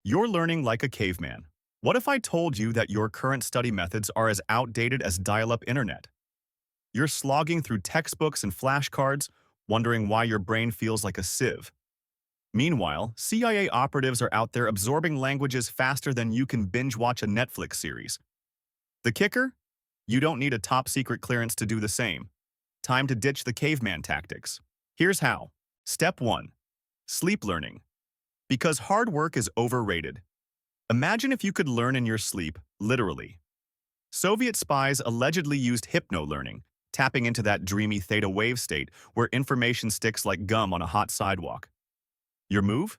You're learning like a caveman. What if I told you that your current study methods are as outdated as dial-up internet? You're slogging through textbooks and flashcards, wondering why your brain feels like a sieve. Meanwhile, CIA operatives are out there absorbing languages faster than you can binge-watch a Netflix series. The kicker? You don't need a top-secret clearance to do the same. Time to ditch the caveman tactics. Here's how. Step 1. Sleep learning. Because hard work is overrated. Imagine if you could learn in your sleep, literally. Soviet spies allegedly used hypno-learning, tapping into that dreamy theta wave state where information sticks like gum on a hot sidewalk. Your move?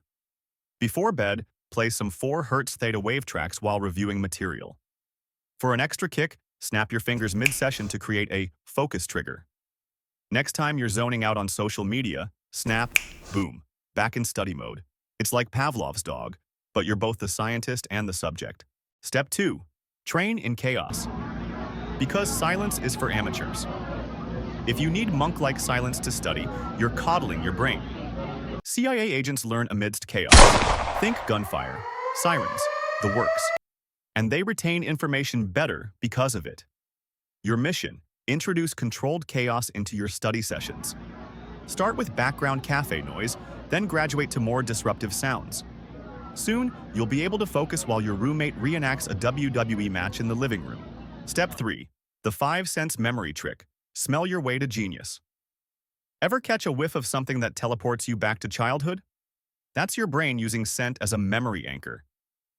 Before bed, play some 4 Hz theta wave tracks while reviewing material. For an extra kick, snap your fingers mid-session to create a focus trigger. Next time you're zoning out on social media, snap, boom, back in study mode. It's like Pavlov's dog, but you're both the scientist and the subject. Step 2. Train in chaos. Because silence is for amateurs. If you need monk-like silence to study, you're coddling your brain. CIA agents learn amidst chaos. Think gunfire, sirens, the works. And they retain information better because of it. Your mission: introduce controlled chaos into your study sessions. Start with background cafe noise, then graduate to more disruptive sounds. Soon, you'll be able to focus while your roommate reenacts a WWE match in the living room. Step 3. The 5-sense memory trick. Smell your way to genius. Ever catch a whiff of something that teleports you back to childhood? That's your brain using scent as a memory anchor.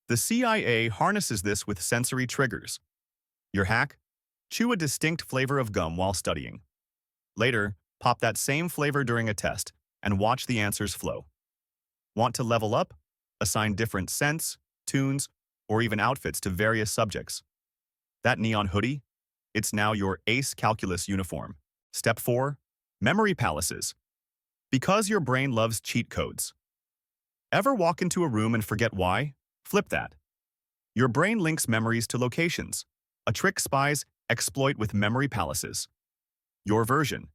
The CIA harnesses this with sensory triggers. Your hack? Chew a distinct flavor of gum while studying. Later, pop that same flavor during a test and watch the answers flow. Want to level up? Assign different scents, tunes, or even outfits to various subjects. That neon hoodie? It's now your ace calculus uniform. Step 4. Memory palaces. Because your brain loves cheat codes. Ever walk into a room and forget why? Flip that. Your brain links memories to locations. A trick spies exploit with memory palaces. Your version.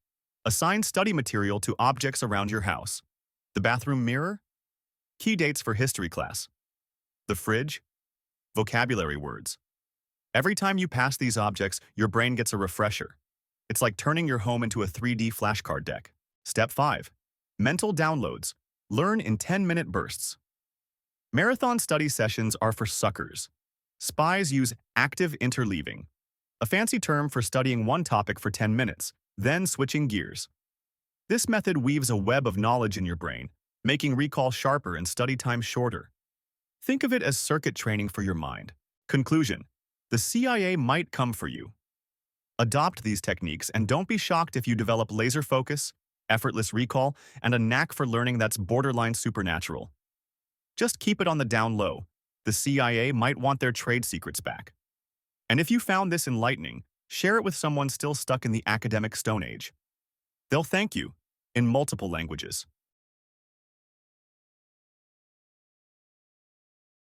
Assign study material to objects around your house. The bathroom mirror? Key dates for history class. The fridge? Vocabulary words. Every time you pass these objects, your brain gets a refresher. It's like turning your home into a 3D flashcard deck. Step 5. Mental downloads. Learn in 10-minute bursts. Marathon study sessions are for suckers. Spies use active interleaving, a fancy term for studying one topic for 10 minutes, then switching gears. This method weaves a web of knowledge in your brain, making recall sharper and study time shorter. Think of it as circuit training for your mind. Conclusion: the CIA might come for you. Adopt these techniques and don't be shocked if you develop laser focus, effortless recall, and a knack for learning that's borderline supernatural. Just keep it on the down low. The CIA might want their trade secrets back. And if you found this enlightening, share it with someone still stuck in the academic Stone Age. They'll thank you in multiple languages.